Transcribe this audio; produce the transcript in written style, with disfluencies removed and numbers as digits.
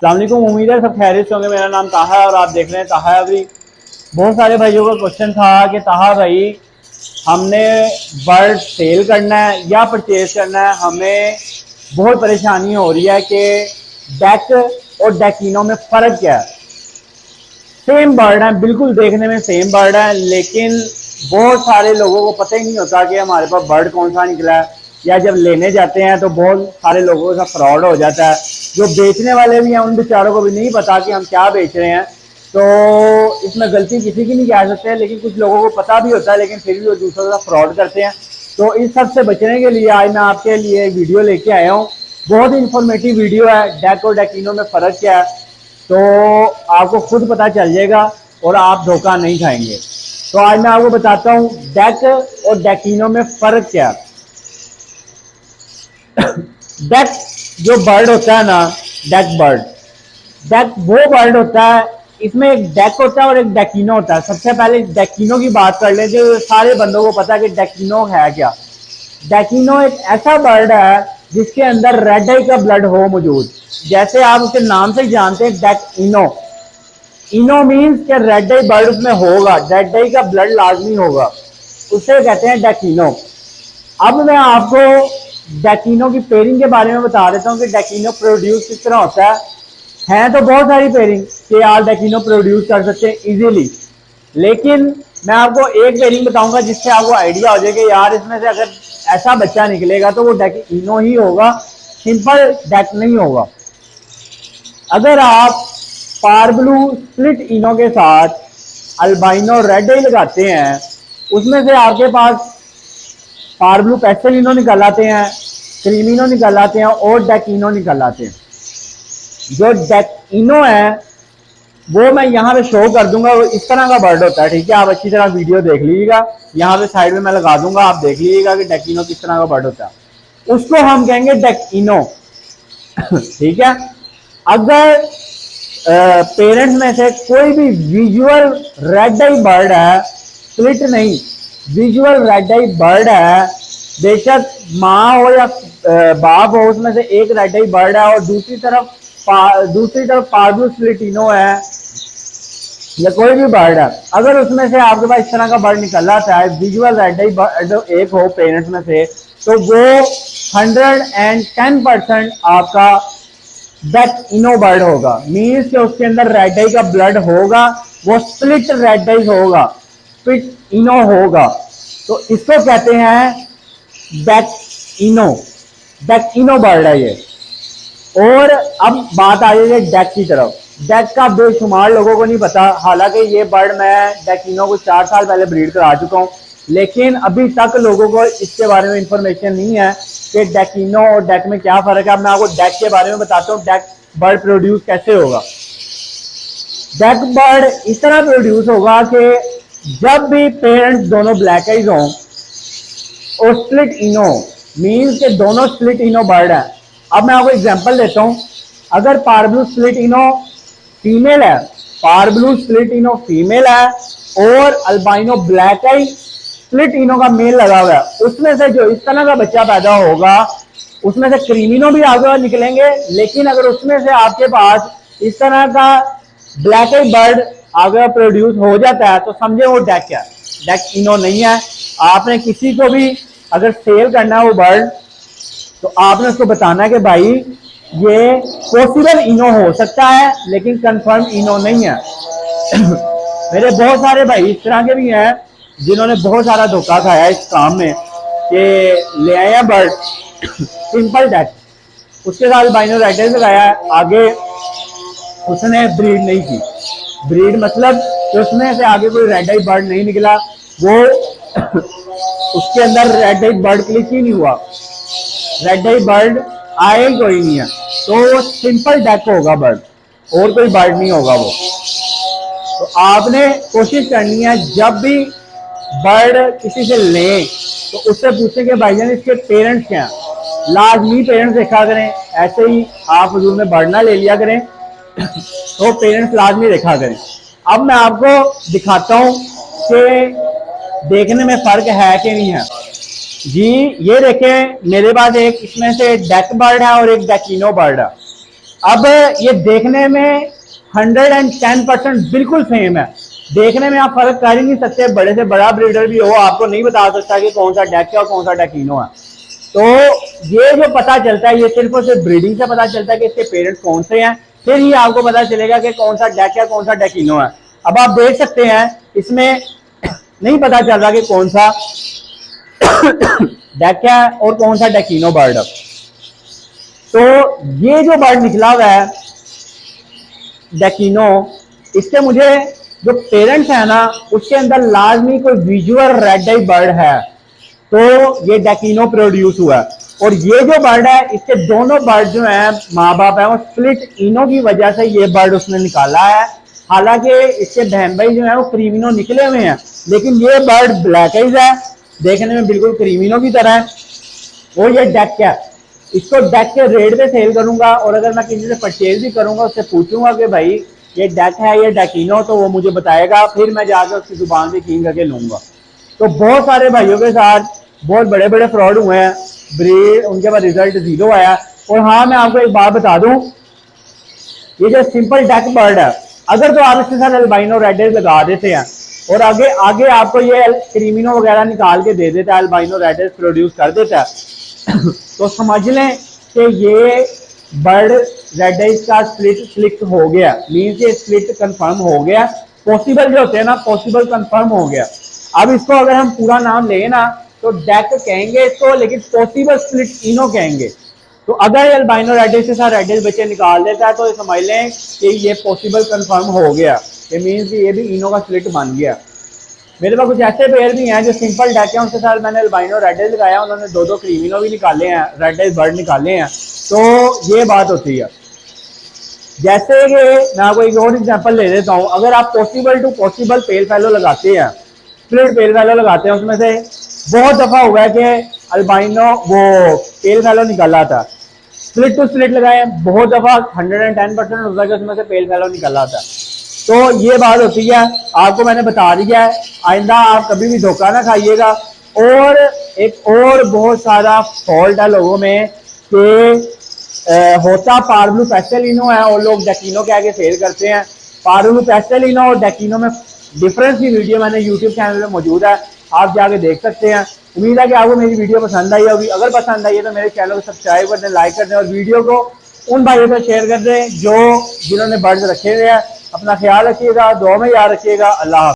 अस्सलाम वालेकुम, उम्मीद है सब खैरियत से होंगे। मेरा नाम ताहा है और आप देख रहे हैं ताहा एवरी। बहुत सारे भाइयों का क्वेश्चन था कि ताहा भाई हमने बर्ड सेल करना है या परचेज करना है, हमें बहुत परेशानी हो रही है कि डेक और डेकिनो में फ़र्क क्या है। सेम बर्ड है, बिल्कुल देखने में सेम बर्ड है, लेकिन बहुत सारे लोगों को पता ही नहीं होता कि हमारे पास बर्ड कौन सा निकला है, या जब लेने जाते हैं तो बहुत सारे लोगों का फ्रॉड हो जाता है। जो बेचने वाले भी हैं उन बेचारों को भी नहीं पता कि हम क्या बेच रहे हैं, तो इसमें गलती किसी की नहीं कह सकते, लेकिन कुछ लोगों को पता भी होता है लेकिन फिर भी वो दूसरों का फ्रॉड करते हैं। तो इस सब से बचने के लिए आज मैं आपके लिए वीडियो लेके आया हूँ। बहुत ही इंफॉर्मेटिव वीडियो है, डेक और डेकिनो में फ़र्क क्या है, तो आपको खुद पता चल जाएगा और आप धोखा नहीं खाएंगे। तो आज मैं आपको बताता हूँ डेक और डेकिनो में फ़र्क क्या है। डेक जो बर्ड होता है ना, डेक वो बर्ड होता है, इसमें एक डेक होता है और एक डेकिनो होता है। सबसे पहले डेकिनो की बात कर लेते हैं। सारे बंदों को पता है कि डेकिनो है क्या। डेकिनो एक ऐसा बर्ड है जिसके अंदर रेड आई का ब्लड हो मौजूद। जैसे आप उसके नाम से जानते हैं डेकिनो, इनो मीन्स के रेड आई बर्ड उसमें होगा, रेड आई का ब्लड लाजमी होगा, उसे कहते हैं डेकिनो। अब मैं आपको डेकिनो की पेयरिंग के बारे में बता देता हूँ कि डेकिनो प्रोड्यूस किस तरह होता है तो बहुत सारी पेयरिंग कि आप डेकिनो प्रोड्यूस कर सकते हैं इजीली, लेकिन मैं आपको एक पेयरिंग बताऊंगा जिससे आपको आइडिया हो जाएगा यार इसमें से अगर ऐसा बच्चा निकलेगा तो वो डेकिनो ही होगा, सिंपल डेक नहीं होगा। अगर आप पारब्लू स्प्लिट इनो के साथ अल्बाइनो रेड आई लगाते हैं, उसमें से आपके पास पारब्लू पेस्टल इनो निकल आते हैं, क्रीमिनो निकल आते हैं और डेकिनो निकल आते हैं। जो डेकिनो है वो मैं यहाँ पे शो कर दूंगा, वो इस तरह का बर्ड होता है, ठीक है। आप अच्छी तरह वीडियो देख लीजिएगा, यहाँ पे साइड में मैं लगा दूंगा, आप देख लीजिएगा कि डेकिनो किस तरह का बर्ड होता है। उसको हम कहेंगे डेकिनो, ठीक है। अगर पेरेंट्स में से कोई भी विजुअल रेड आई बर्ड है, स्प्लिट नहीं, विजुअल रेड आई बर्ड है, बेशक माँ हो या बाप हो, उसमें से एक रेड आई बर्ड है और दूसरी तरफ पारब्लू स्प्लिटिनो है या कोई भी बर्ड है, अगर उसमें से आपके पास इस तरह का बर्ड निकल आता है, विजुअल रेड आई बर्ड एक हो पेरेंट्स में से, तो वो 110% आपका डेकिनो बर्ड होगा। मीन्स कि उसके अंदर रेड आई का ब्लड होगा, वो स्प्लिट रेड आई होगा, स्प्लिट इनो होगा, तो इसको कहते हैं डेकिनो। डेकिनो बर्ड है ये। और अब बात आ रही है डेक की तरफ। डेक का बेशुमार लोगों को नहीं पता, हालांकि ये बर्ड मैं डेकिनो को 4 साल पहले ब्रीड करा चुका हूँ, लेकिन अभी तक लोगों को इसके बारे में इंफॉर्मेशन नहीं है कि डेकिनो और डेक में क्या फ़र्क है। मैं आपको डेक के बारे में बताता हूँ, डेक बर्ड प्रोड्यूस कैसे होगा। डेक बर्ड इस तरह प्रोड्यूस होगा कि जब भी पेरेंट्स दोनों ब्लैक आइज हों और स्प्लिट इनो, मीन्स के दोनों स्प्लिट इनो बर्ड है। अब मैं आपको एग्जांपल देता हूं, अगर पारब्लू स्प्लिट इनो फीमेल है, पारब्लू स्प्लिट इनो फीमेल है और अल्बाइनो ब्लैक आई स्प्लिट इनो का मेल लगा हुआ है, उसमें से जो इस तरह का बच्चा पैदा होगा उसमें से क्रीमिनो भी आगे निकलेंगे, लेकिन अगर उसमें से आपके पास इस तरह का ब्लैक आई बर्ड आगे प्रोड्यूस हो जाता है तो समझे वो डेक है, डेकिनो नहीं है। आपने किसी को भी अगर सेल करना है वो बर्ड, तो आपने उसको बताना है कि भाई ये पॉसिबल इनो हो सकता है लेकिन कंफर्म इनो नहीं है। मेरे बहुत सारे भाई इस तरह के भी हैं जिन्होंने बहुत सारा धोखा खाया इस काम में कि ले आए हैं बर्ड सिंपल डेक, उसके साथ बाइनो राइडर लगाया, आगे उसने ब्रीड नहीं की। ब्रीड मतलब कि उसमें से आगे कोई रेड आई बर्ड नहीं निकला, वो उसके अंदर रेड आई बर्ड क्लिक ही नहीं हुआ, रेड आई बर्ड आए ही कोई नहीं है, तो वो सिंपल डेक होगा बर्ड, और कोई बर्ड नहीं होगा वो। तो आपने कोशिश करनी है जब भी बर्ड किसी से लें तो उससे पूछें कि भाईजान इसके पेरेंट्स क्या हैं, लाजमी पेरेंट्स देखा करें, ऐसे ही आप हजूर में बर्ड ना ले लिया करें तो पेरेंट्स लाजमी देखा करें। अब मैं आपको दिखाता हूँ कि देखने में फ़र्क है कि नहीं है। जी ये देखें, मेरे पास एक इसमें से डेक बर्ड है और एक डेकिनो बर्ड है। अब ये देखने में 110% बिल्कुल सेम है, देखने में आप फर्क कर ही नहीं सकते, बड़े से बड़ा ब्रीडर भी हो आपको नहीं बता सकता कि कौन सा डेक है और कौन सा डेकिनो है। तो ये जो पता चलता है ये सिर्फ और सिर्फ ब्रीडिंग से पता चलता है कि इसके पेरेंट्स कौन से हैं, फिर ही आपको पता चलेगा कि कौन सा डेक है कौन सा डेकिनो है। अब आप देख सकते हैं इसमें नहीं पता चल रहा कि कौन सा डेक है और कौन सा डेकिनो बर्ड है। तो ये जो बर्ड निकला हुआ है डेकिनो, इससे मुझे जो पेरेंट्स है ना उसके अंदर लाजमी कोई विजुअल रेड आई बर्ड है, तो ये डेकिनो प्रोड्यूस हुआ है। और ये जो बर्ड है इसके दोनों बर्ड जो है माँ बाप है वो स्प्लिट इनो की वजह से ये बर्ड उसने निकाला है। हालांकि इसके बहन भाई जो है वो क्रीमिनो निकले हुए हैं, लेकिन ये बर्ड ब्लैक आइज है, देखने में बिल्कुल क्रीमिनो की तरह है। और ये डेक है, इसको डेक के रेट पे सेल करूंगा, और अगर मैं किसी से परचेज भी करूंगा उससे पूछूंगा कि भाई ये डेक है ये डेकिनो, तो वो मुझे बताएगा, फिर मैं जाकर उसकी जुबान से कीन करके लूंगा। तो बहुत सारे भाइयों के साथ बहुत बड़े बड़े फ्रॉड हुए हैं, ब्रीड उनके बाद रिजल्ट 0 आया। और हाँ मैं आपको एक बात बता दूं, ये जो सिंपल डेक बर्ड है अगर तो आप इसके साथ अल्बाइनो रेड लगा देते हैं और आगे आगे आपको ये क्रीमिनो वगैरह निकाल के दे देता है, अल्बाइनो रेड प्रोड्यूस कर देता है तो समझ लें कि ये बर्ड रेड आइज का स्प्लिट हो गया, मीन्स ये स्प्लिट कंफर्म हो गया। पॉसिबल जो होते हैं ना पॉसिबल कंफर्म हो गया। अब इसको अगर हम पूरा नाम लें ना तो डेक कहेंगे इसको, लेकिन पॉसिबल स्प्लिट इनो कहेंगे। तो अगर अल्बाइनो रेडिस के साथ रेडिस बच्चे निकाल देता है तो समझ लें कि ये पॉसिबल कंफर्म हो गया, ये मीन्स ये भी इनो का स्प्लिट बन गया। मेरे पास कुछ ऐसे पेयर भी हैं जो सिंपल डेक है, उनके साथ मैंने अल्बाइनो रेडिस लगाया, उन्होंने 2-2 क्रीमिनो भी निकाले हैं, रेडिस बर्ड निकाले हैं। तो ये बात होती है। जैसे कि मैं आपको एक और एग्जांपल ले देता हूँ, अगर आप पॉसिबल टू पॉसिबल पेल फैलो लगाते हैं, स्प्लिट पेल फैलो लगाते हैं, उसमें से बहुत दफा हुआ है कि अल्बाइनो वो पेल फैलो निकाला था, स्प्लिट टू स्प्लिट लगाए बहुत दफा 110% होता है कि उसमें से पेल फैलो निकाला था। तो ये बात होती है, आपको मैंने बता दिया है, आइंदा आप कभी भी धोखा ना खाइएगा। और एक और बहुत सारा फॉल्ट है लोगों में कि होता पार्वलू पेस्टेलिनो है और लोग डेकिनो के आगे सेल करते हैं। पार्वलू पेस्टेलिनो और डेकिनो में डिफरेंस की वीडियो मैंने यूट्यूब चैनल में मौजूद है, आप जाके देख सकते हैं। उम्मीद है कि आपको मेरी वीडियो पसंद आई होगी, अगर पसंद आई है तो मेरे चैनल को सब्सक्राइब कर दें, लाइक कर दें और वीडियो को उन भाइयों को शेयर कर दें जिन्होंने बर्ड्स रखे हुए हैं। अपना ख्याल रखिएगा, दुआ में याद रखिएगा। अल्लाह।